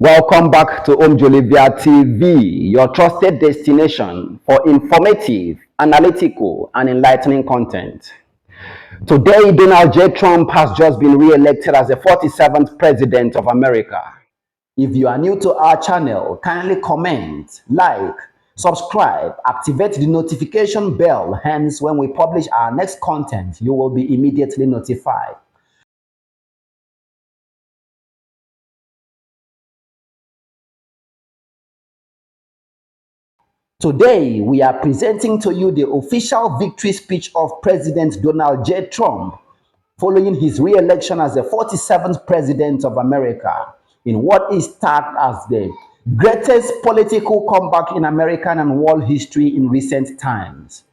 Welcome back to Olivia TV, your trusted destination for informative, analytical, and enlightening content. Today, Donald J. Trump has just been re-elected as the 47th President of America. If you are new to our channel, kindly comment, like, subscribe, activate the notification bell, hence when we publish our next content, you will be immediately notified. Today, we are presenting to you the official victory speech of President Donald J. Trump following his re-election as the 47th President of America in what is tagged as the greatest political comeback in American and world history in recent times.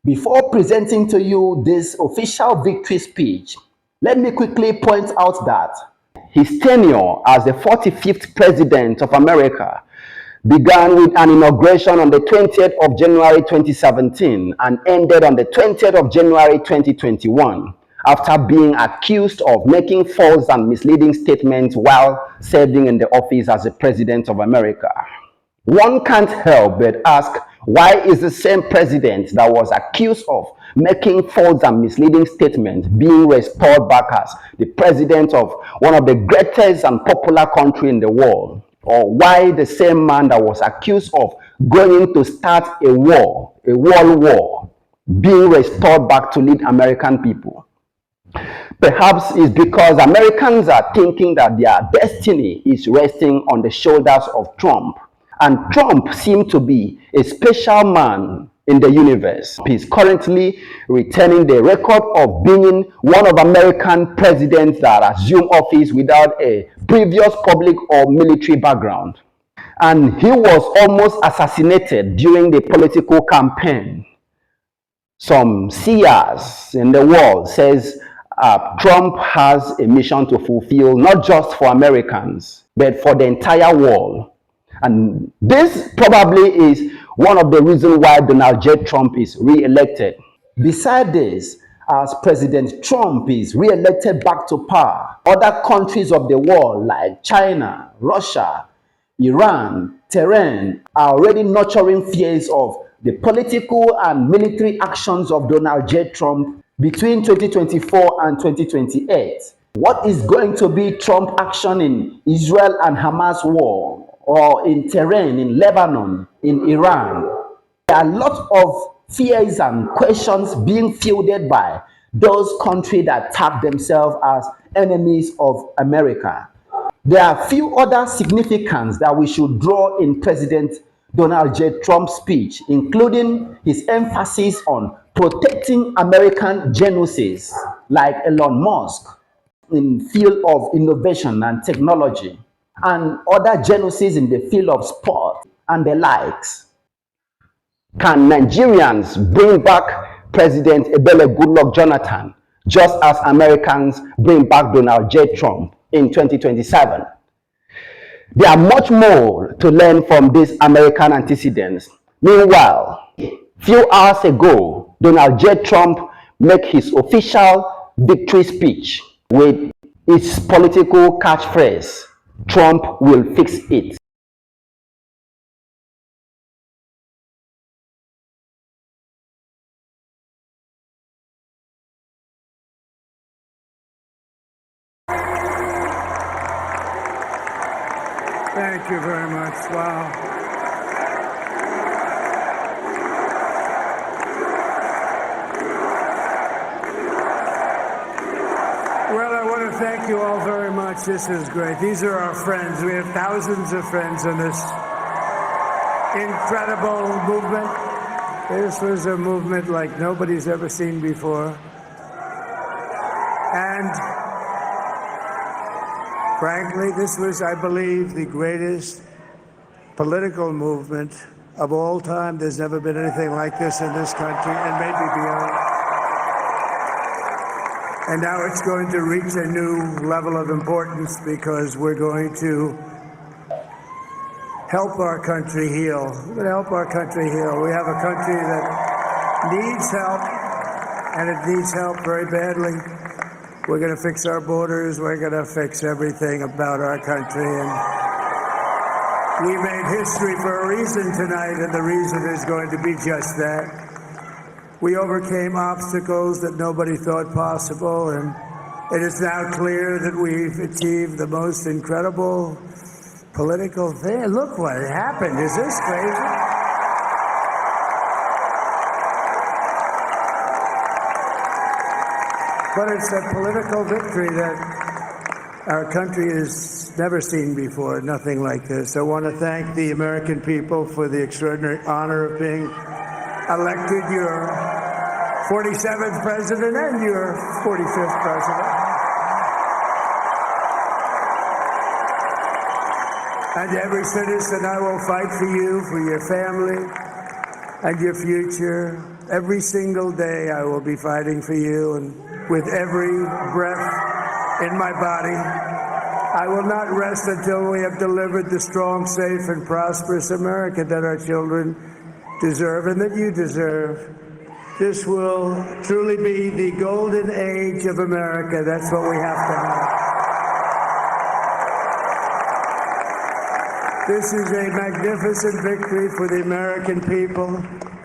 Before presenting to you this official victory speech, let me quickly point out that his tenure as the 45th President of America began with an inauguration on the 20th of January 2017 and ended on the 20th of January 2021 after being accused of making false and misleading statements while serving in the office as the President of America. One can't help but ask, why is the same president that was accused of making false and misleading statements being restored back as the president of one of the greatest and popular country in the world? Or why the same man that was accused of going to start a war, a world war, being restored back to lead American people? Perhaps it's because Americans are thinking that their destiny is resting on the shoulders of Trump. And Trump seemed to be a special man in the universe. He's currently returning the record of being one of American presidents that assumed office without a previous public or military background. And he was almost assassinated during the political campaign. Some seers in the world says Trump has a mission to fulfill, not just for Americans, but for the entire world. And this probably is one of the reasons why Donald J. Trump is re-elected. Besides this, as President Trump is re-elected back to power, other countries of the world like China, Russia, Iran, Tehran are already nurturing fears of the political and military actions of Donald J. Trump between 2024 and 2028. What is going to be Trump's action in Israel and Hamas war, or in Tehran, in Lebanon, in Iran? There are a lot of fears and questions being fielded by those countries that tag themselves as enemies of America. There are few other significance that we should draw in President Donald J. Trump's speech, including his emphasis on protecting American geniuses like Elon Musk in the field of innovation and technology, and other geniuses in the field of sport and the likes. Can Nigerians bring back President Ebele Goodluck Jonathan, just as Americans bring back Donald J. Trump in 2027? There are much more to learn from these American antecedents. Meanwhile, few hours ago, Donald J. Trump made his official victory speech with his political catchphrase, "Trump will fix it." Thank you very much. Wow. Well, I want to thank you all very much. This is great. These are our friends. We have thousands of friends in this incredible movement. This was a movement like nobody's ever seen before. And frankly, this was, I believe, the greatest political movement of all time. There's never been anything like this in this country, and maybe beyond. And now it's going to reach a new level of importance because we're going to help our country heal. We're going to help our country heal. We have a country that needs help, and it needs help very badly. We're going to fix our borders. We're going to fix everything about our country. And We made history for a reason tonight, and the reason is going to be just that. We overcame obstacles that nobody thought possible, and it is now clear that we've achieved the most incredible political thing. Look what happened. Is this crazy? But it's a political victory that our country has never seen before, nothing like this. I want to thank the American people for the extraordinary honor of being elected your 47th president and your 45th president. And every citizen, I will fight for you, for your family, and your future. Every single day I will be fighting for you, and with every breath in my body, I will not rest until we have delivered the strong, safe, and prosperous America that our children deserve and that you deserve. This will truly be the golden age of America. That's what we have to have. This is a magnificent victory for the American people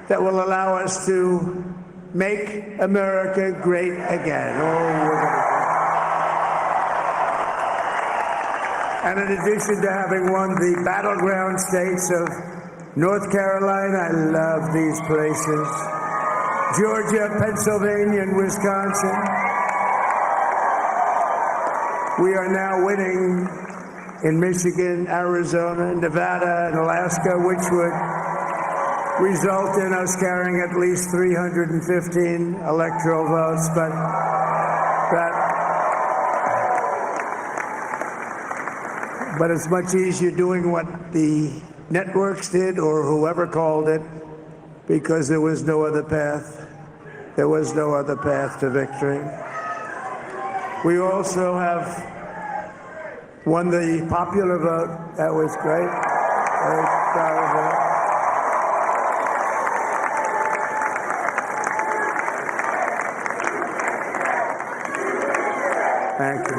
that will allow us to make America great again. Oh, we're going to. And in addition to having won the battleground states of North Carolina, I love these places, Georgia, Pennsylvania, and Wisconsin, we are now winning in Michigan, Arizona, Nevada, and Alaska, which would result in us carrying at least 315 electoral votes. But it's much easier doing what the networks did or whoever called it, because there was no other path. There was no other path to victory. We also have won the popular vote. That was great. Very proud of that. Thank you.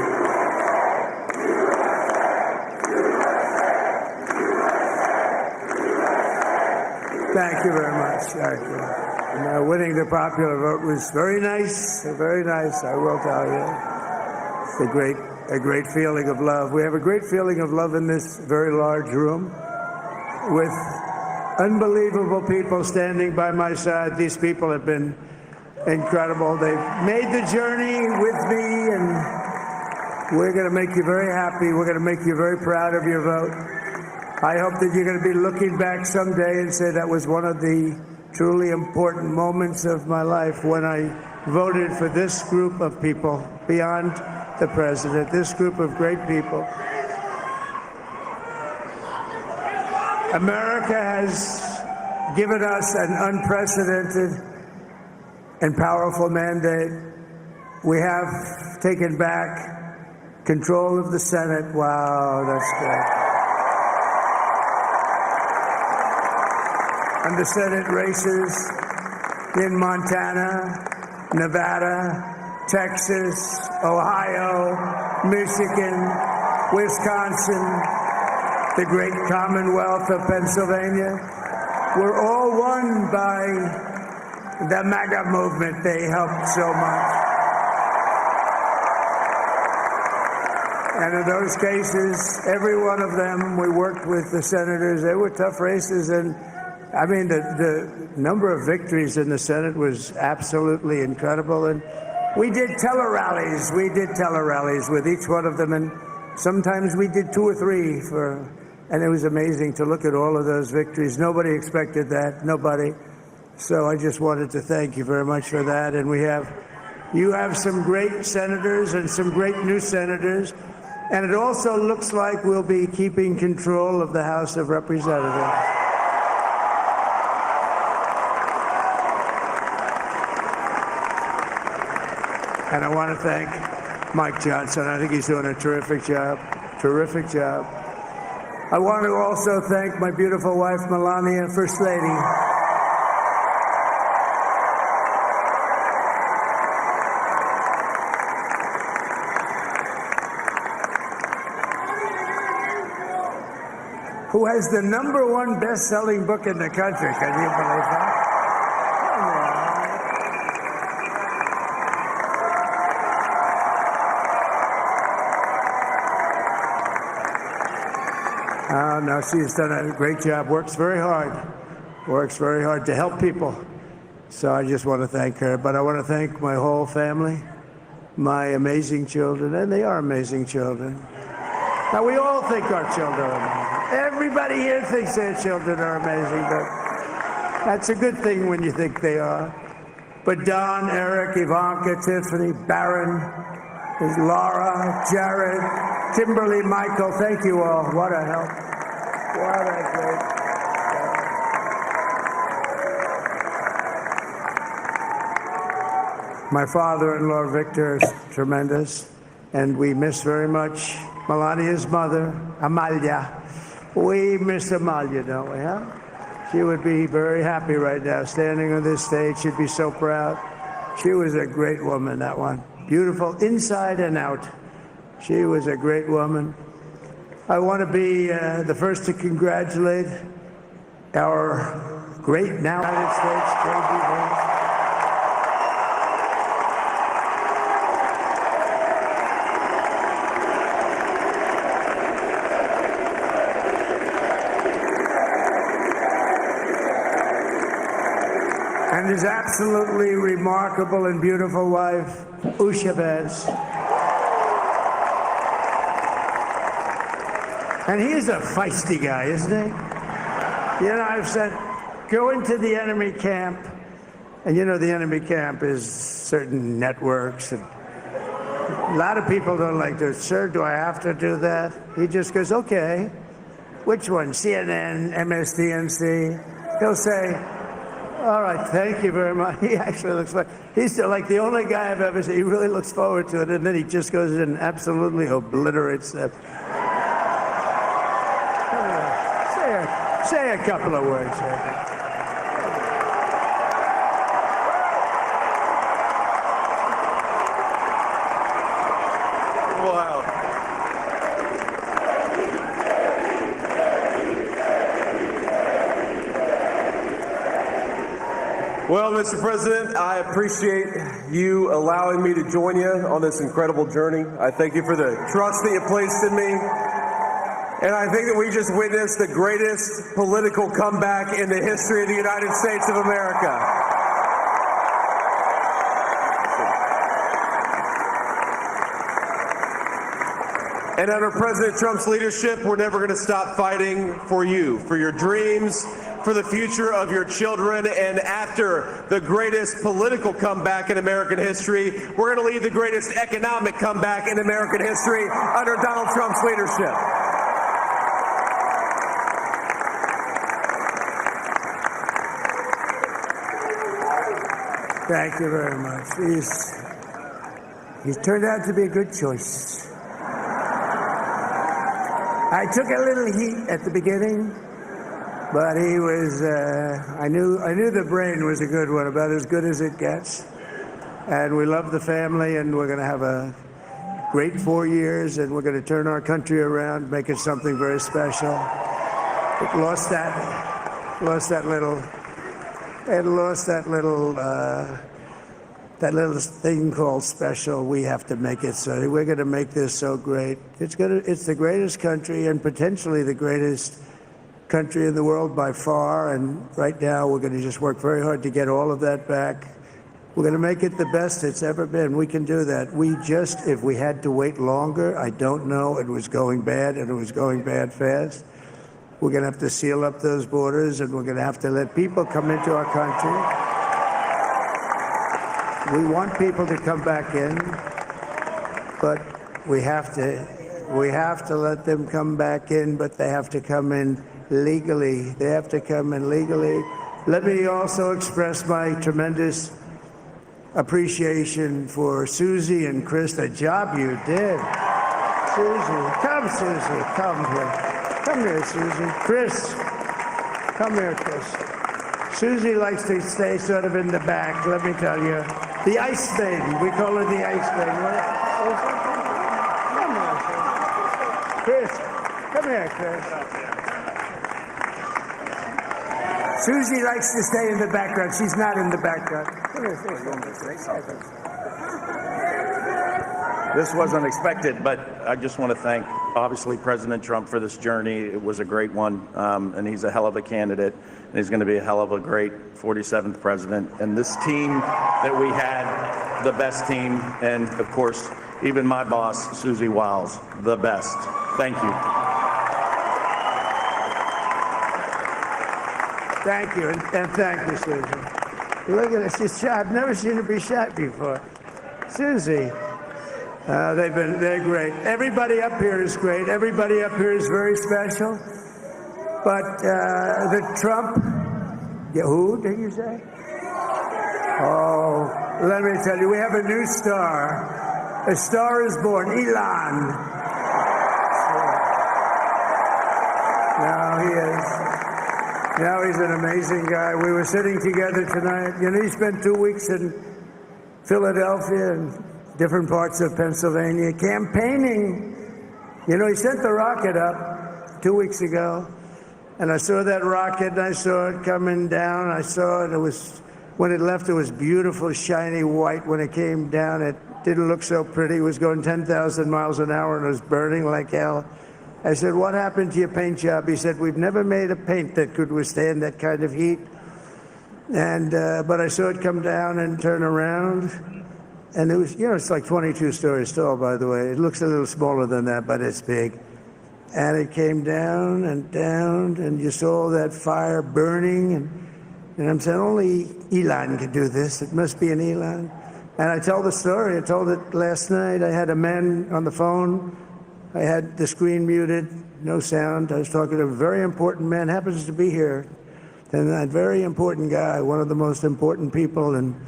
Thank you very much. Thank you. And, winning the popular vote was very nice. Very nice, I will tell you. It's a great feeling of love. We have a great feeling of love in this very large room with unbelievable people standing by my side. These people have been incredible. They've made the journey with me, and we're going to make you very happy. We're going to make you very proud of your vote. I hope that you're going to be looking back someday and say that was one of the truly important moments of my life when I voted for this group of people beyond the president, this group of great people. America has given us an unprecedented and powerful mandate. We have taken back control of the Senate. Wow, that's great. And the Senate races in Montana, Nevada, Texas, Ohio, Michigan, Wisconsin, the great Commonwealth of Pennsylvania, were all won by the MAGA movement. They helped so much. And in those cases, every one of them, we worked with the senators. They were tough races, and I mean, the number of victories in the Senate was absolutely incredible. And we did tele-rallies. We did tele-rallies with each one of them. And sometimes we did 2 or 3 and it was amazing to look at all of those victories. Nobody expected that. Nobody. So I just wanted to thank you very much for that. And you have some great senators and some great new senators. And it also looks like we'll be keeping control of the House of Representatives. And I want to thank Mike Johnson. I think he's doing a terrific job. Terrific job. I want to also thank my beautiful wife, Melania, First Lady. who has the #1 best-selling book in the country. Can you believe that? Oh, no, she's done a great job. Works very hard to help people. So I just want to thank her. But I want to thank my whole family, my amazing children, and they are amazing children. Now, we all think our children are amazing. Everybody here thinks their children are amazing, but that's a good thing when you think they are. But Don, Eric, Ivanka, Tiffany, Barron, there's Laura, Jared, Kimberly, Michael, thank you all. What a help. What a great help. My father-in-law, Victor, is tremendous, and we miss very much Melania's mother, Amalia. We miss Amalia, don't we, huh? She would be very happy right now, standing on this stage. She'd be so proud. She was a great woman, that one. Beautiful inside and out. She was a great woman. I want to be the first to congratulate our great now United States J.D. Vance. And his absolutely remarkable and beautiful wife, Usha Vance. And he's a feisty guy, isn't he? You know, I've said, go into the enemy camp, and you know the enemy camp is certain networks, and a lot of people don't like to, sir, do I have to do that? He just goes, okay, which one, CNN, MSDNC? He'll say, all right, thank you very much. He actually looks like, he's like the only guy I've ever seen. He really looks forward to it, and then he just goes in and absolutely obliterates them. Say a couple of words. Wow. Well, Mr. President, I appreciate you allowing me to join you on this incredible journey. I thank you for the trust that you placed in me. And I think that we just witnessed the greatest political comeback in the history of the United States of America. And under President Trump's leadership, we're never going to stop fighting for you, for your dreams, for the future of your children. And after the greatest political comeback in American history, we're going to lead the greatest economic comeback in American history under Donald Trump's leadership. Thank you very much. He's turned out to be a good choice. I took a little heat at the beginning, but he was, I knew the brain was a good one, about as good as it gets. And we love the family, and we're going to have a great 4 years, and we're going to turn our country around, make it something very special. It lost that little thing called special. We have to make it so. We're going to make this so great. It's the greatest country, and potentially the greatest country in the world by far. And right now, we're going to just work very hard to get all of that back. We're going to make it the best it's ever been. We can do that. If we had to wait longer, I don't know. It was going bad, and it was going bad fast. We're going to have to seal up those borders, and we're going to have to let people come into our country. We want people to come back in, but we have to let them come back in, but they have to come in legally. They have to come in legally. Let me also express my tremendous appreciation for Susie and Chris, the job you did. Susie, come here. Come here, Susie. Chris, come here, Chris. Susie likes to stay sort of in the back, let me tell you. The Ice Maiden, we call her the Ice Maiden. Come here, Chris. Come here, Chris. Susie likes to stay in the background. She's not in the background. This wasn't expected, but I just want to thank, obviously, President Trump for this journey. It was a great one, and he's a hell of a candidate, and he's going to be a hell of a great 47th president. And this team that we had, the best team, and, of course, even my boss, Susie Wiles, the best. Thank you. Thank you, and thank you, Susie. Look at this. She's shot. I've never seen her be shot before. Susie. They're great. Everybody up here is great. Everybody up here is very special. But the Trump, who did you say? Oh, let me tell you, we have a new star. A star is born, Elon. Now he is. Now he's an amazing guy. We were sitting together tonight. You know, he spent 2 weeks in Philadelphia and different parts of Pennsylvania, campaigning. You know, he sent the rocket up 2 weeks ago, and I saw that rocket, and I saw it coming down. I saw it. It was, when it left, it was beautiful, shiny white. When it came down, it didn't look so pretty. It was going 10,000 miles an hour, and it was burning like hell. I said, what happened to your paint job? He said, we've never made a paint that could withstand that kind of heat. And but I saw it come down and turn around. And it was, you know, it's like 22 stories tall, by the way. It looks a little smaller than that, but it's big. And it came down, and you saw that fire burning. And I'm saying, only Elon could do this. It must be an Elon. And I tell the story. I told it last night. I had a man on the phone. I had the screen muted, no sound. I was talking to a very important man, happens to be here. And that very important guy, one of the most important people in,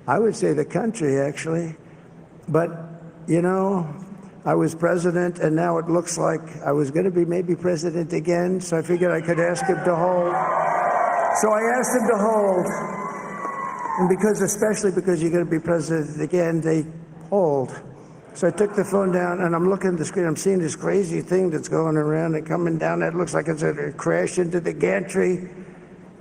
I would say, the country, actually. But, you know, I was president, and now it looks like I was going to be maybe president again, so I figured I could ask him to hold. So I asked him to hold. And especially because you're going to be president again, they hold. So I took the phone down, and I'm looking at the screen. I'm seeing this crazy thing that's going around and coming down. It looks like it's going to crash into the gantry.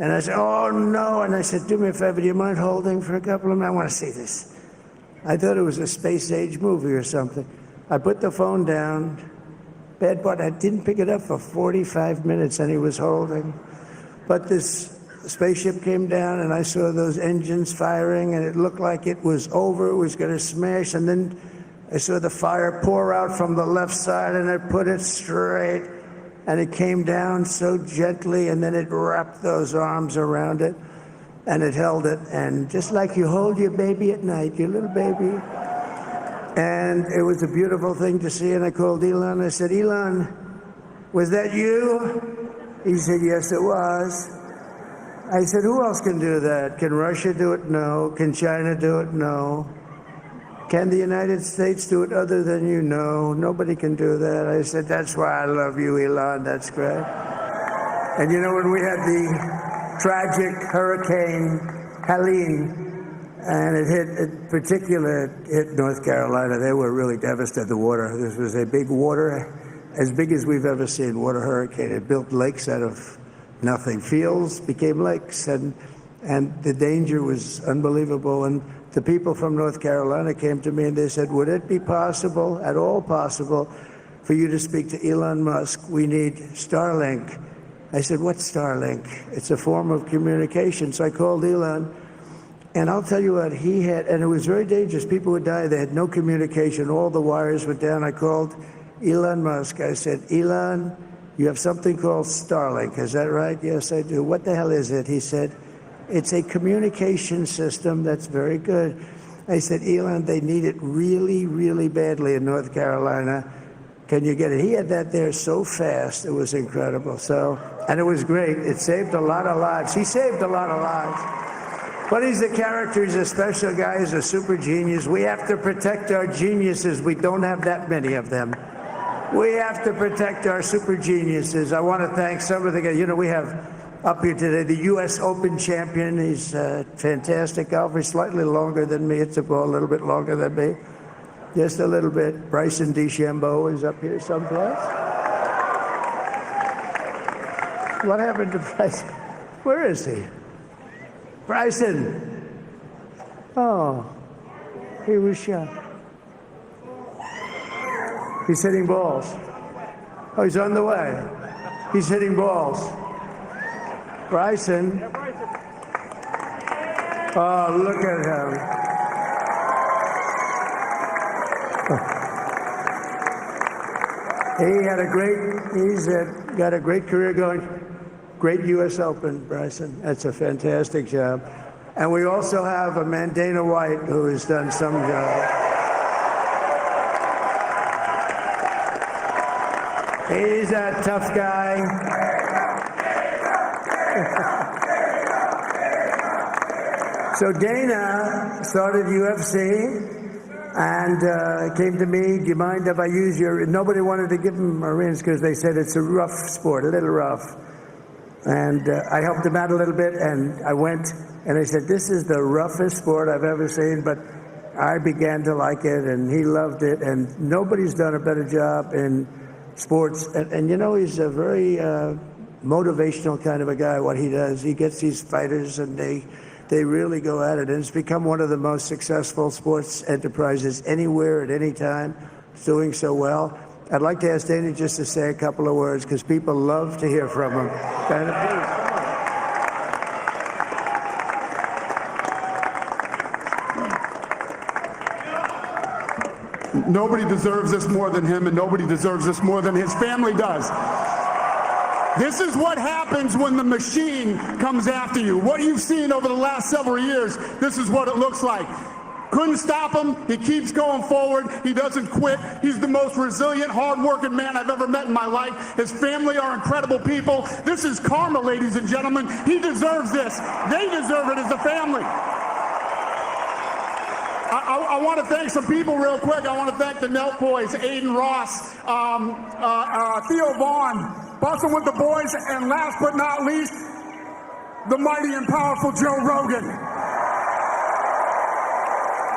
And I said, oh, no. And I said, do me a favor, do you mind holding for a couple of minutes? I want to see this. I thought it was a space-age movie or something. I put the phone down. Bad part, I didn't pick it up for 45 minutes, and he was holding. But this spaceship came down, and I saw those engines firing, and it looked like it was over. It was going to smash. And then I saw the fire pour out from the left side, and I put it straight. And it came down so gently, and then it wrapped those arms around it, and it held it. And just like you hold your baby at night, your little baby. And it was a beautiful thing to see. And I called Elon. I said, Elon, was that you? He said, yes, it was. I said, who else can do that? Can Russia do it? No. Can China do it? No. Can the United States do it other than you? No, nobody can do that. I said, that's why I love you, Elon. That's great. And you know, when we had the tragic Hurricane Helene, and it hit North Carolina, they were really devastated. The water, this was a big water, as big as we've ever seen, water hurricane. It built lakes out of nothing. Fields became lakes, and the danger was unbelievable. And the people from North Carolina came to me and they said, would it be possible, at all possible, for you to speak to Elon Musk? We need Starlink. I said, what's Starlink? It's a form of communication. So I called Elon, and I'll tell you what, he had, and it was very dangerous. People would die. They had no communication. All the wires were down. I called Elon Musk. I said, Elon, you have something called Starlink. Is that right? Yes, I do. What the hell is it? He said, it's a communication system that's very good. I said, Elon, they need it really, really badly in North Carolina. Can you get it? He had that there so fast. It was incredible. So, and it was great. It saved a lot of lives. He saved a lot of lives. But he's a character. He's a special guy. He's a super genius. We have to protect our geniuses. We don't have that many of them. We have to protect our super geniuses. I want to thank some of the guys. You know, we have up here today the U.S. Open champion. He's a fantastic golfer, slightly longer than me. It's a little bit longer than me, just a little bit. Bryson DeChambeau is up here someplace. What happened to Bryson? Where is he? Bryson. Oh, he was shot. He's hitting balls. Oh, he's on the way. He's hitting balls. Bryson. Oh, look at him. He's got a great career going. Great U.S. Open, Bryson. That's a fantastic job. And we also have a man, Dana White, who has done some job. He's a tough guy. So Dana started UFC and came to me, do you mind if I use your... Nobody wanted to give him Marines because they said it's a rough sport, a little rough. And I helped him out a little bit, and I went, and I said, this is the roughest sport I've ever seen, but I began to like it, and he loved it, and nobody's done a better job in sports. And you know, he's a very motivational kind of a guy, what he does. He gets these fighters, and they really go at it, and it's become one of the most successful sports enterprises anywhere at any time. It's doing so well. I'd like to ask Dana just to say a couple of words, because people love to hear from him. Dana, please. Nobody deserves this more than him, and nobody deserves this more than his family does. This is what happens when the machine comes after you. What you've seen over the last several years, this is what it looks like. Couldn't stop him. He keeps going forward. He doesn't quit. He's the most resilient, hard-working man I've ever met in my life. His family are incredible people. This is karma, ladies and gentlemen. He deserves this. They deserve it as a family. I want to thank some people real quick. I want to thank the Nelk boys, Aiden Ross, Theo Vaughn, busting with the boys, and last but not least, the mighty and powerful Joe Rogan.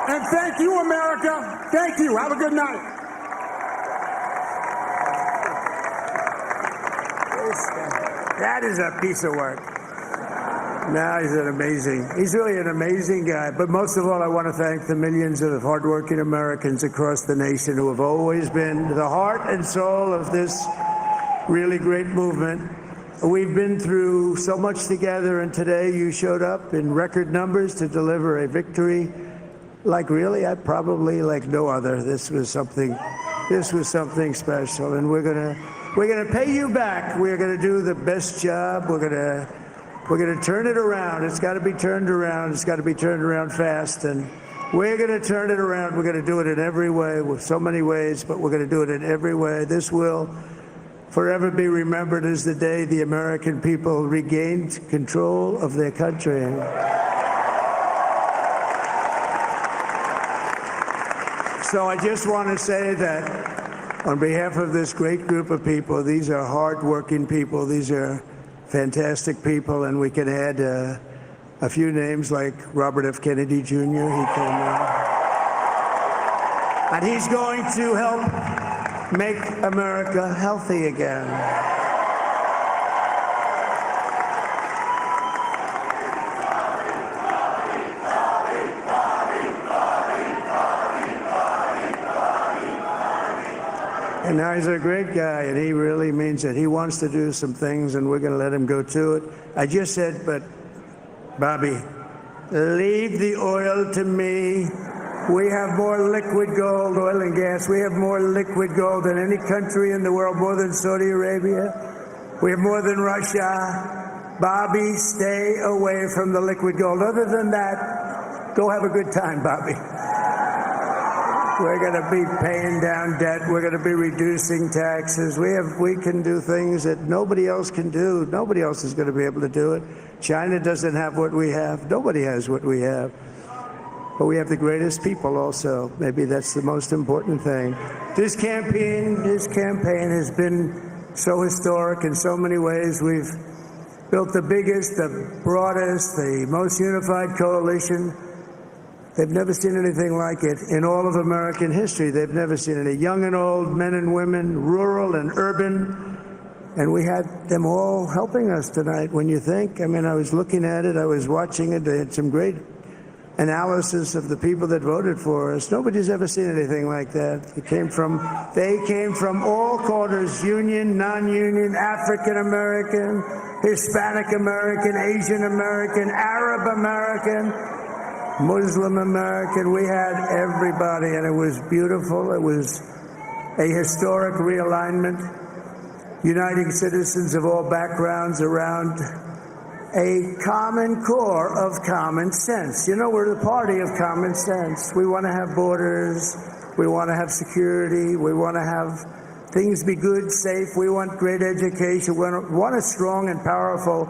And thank you, America. Thank you. Have a good night. That is a piece of work. No, he's really an amazing guy. But most of all, I want to thank the millions of hardworking Americans across the nation who have always been the heart and soul of this really great movement. We've been through so much together, and today you showed up in record numbers to deliver a victory like probably like no other. This was something special, and we're gonna pay you back. We're gonna do the best job. We're gonna turn it around. It's got to be turned around. It's got to be turned around fast, and we're gonna turn it around. We're gonna do it in every way, with so many ways, but we're gonna do it in every way. This will forever be remembered as the day the American people regained control of their country. So I just want to say that on behalf of this great group of people, these are hard-working people. These are fantastic people, and we can add a few names like Robert F. Kennedy Jr. And he's going to help make America healthy again. And now he's a great guy, and he really means it. He wants to do some things, and we're going to let him go to it. I just said, but Bobby, leave the oil to me. We have more liquid gold, oil and gas. We have more liquid gold than any country in the world, more than Saudi Arabia. We have more than Russia. Bobby, stay away from the liquid gold. Other than that, go have a good time, Bobby. We're going to be paying down debt. We're going to be reducing taxes. We can do things that nobody else can do. Nobody else is going to be able to do it. China doesn't have what we have. Nobody has what we have. But we have the greatest people also. Maybe that's the most important thing. This campaign has been so historic in so many ways. We've built the biggest, the broadest, the most unified coalition. They've never seen anything like it in all of American history. They've never seen it. Young and old, men and women, rural and urban, And we had them all helping us tonight, when you think. I mean, I was looking at it, I was watching it. They had some great analysis of the people that voted for us. Nobody's ever seen anything like that. They came from all corners, union, non-union, African American, Hispanic American, Asian American, Arab American, Muslim American. We had everybody, and it was beautiful. It was a historic realignment, uniting citizens of all backgrounds around a common core of common sense. You know, we're the party of common sense. We want to have borders. We want to have security. We want to have things be good, safe. We want great education. We want a strong and powerful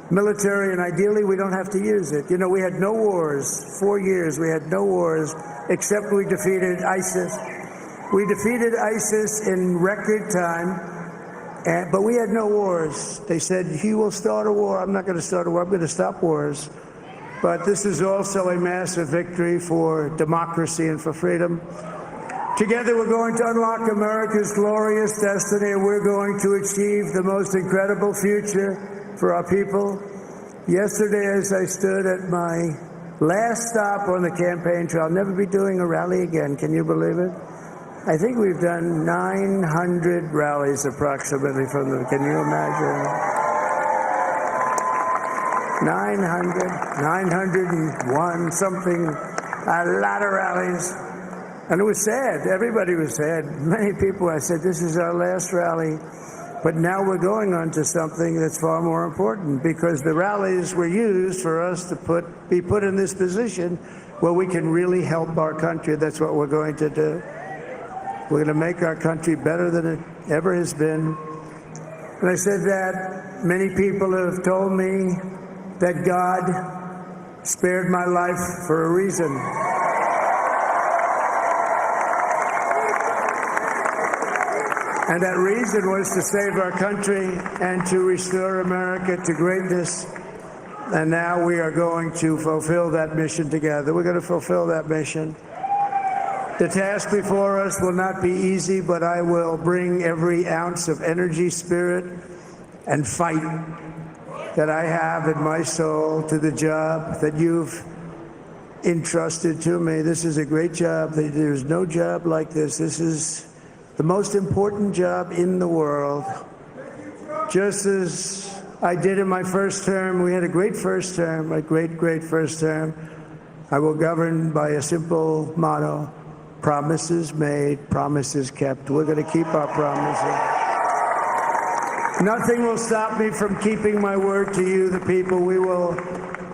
military, and ideally we don't have to use it. You know, we had no wars. 4 years we had no wars, except we defeated ISIS. We defeated ISIS in record time. But we had no wars. They said, he will start a war. I'm not going to start a war. I'm going to stop wars. But this is also a massive victory for democracy and for freedom. Together, we're going to unlock America's glorious destiny, and we're going to achieve the most incredible future for our people. Yesterday, as I stood at my last stop on the campaign trail, I'll never be doing a rally again. Can you believe it? I think we've done 900 rallies approximately from them. Can you imagine? 901, something, a lot of rallies. And it was sad. Everybody was sad. Many people, I said, this is our last rally. But now we're going on to something that's far more important, because the rallies were used for us to be put in this position where we can really help our country. That's what we're going to do. We're going to make our country better than it ever has been. And I said that many people have told me that God spared my life for a reason. And that reason was to save our country and to restore America to greatness. And now we are going to fulfill that mission together. We're going to fulfill that mission. The task before us will not be easy, but I will bring every ounce of energy, spirit, and fight that I have in my soul to the job that you've entrusted to me. This is a great job. There's no job like this. This is the most important job in the world. Just as I did in my first term, we had a great first term, a great first term. I will govern by a simple motto: promises made, promises kept. We're going to keep our promises. Nothing will stop me from keeping my word to you, the people. We will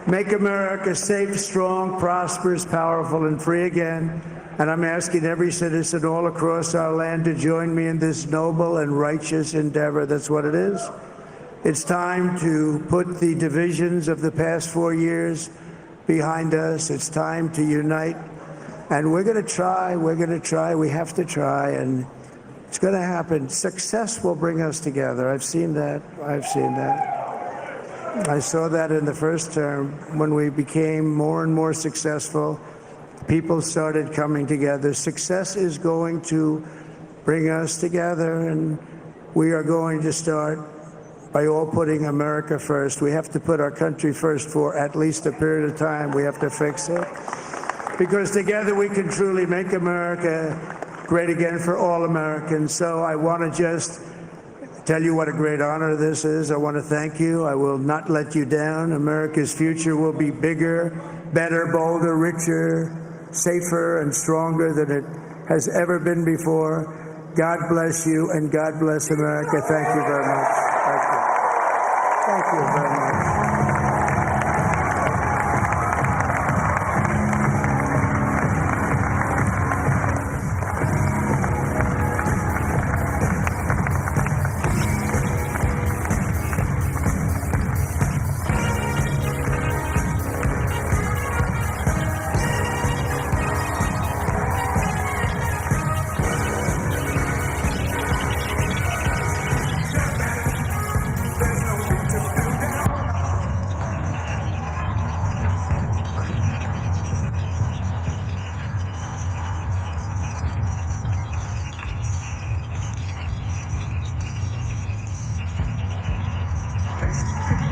make America safe, strong, prosperous, powerful, and free again. And I'm asking every citizen all across our land to join me in this noble and righteous endeavor. That's what it is. It's time to put the divisions of the past 4 years behind us. It's time to unite. And we're going to try, we have to try, and it's going to happen. Success will bring us together. I've seen that. I saw that in the first term. When we became more and more successful, people started coming together. Success is going to bring us together, and we are going to start by all putting America first. We have to put our country first for at least a period of time. We have to fix it. Because together we can truly make America great again for all Americans. So I want to just tell you what a great honor this is. I want to thank you. I will not let you down. America's future will be bigger, better, bolder, richer, safer, and stronger than it has ever been before. God bless you, and God bless America. Thank you very much. Thank you. Thank you very much. first.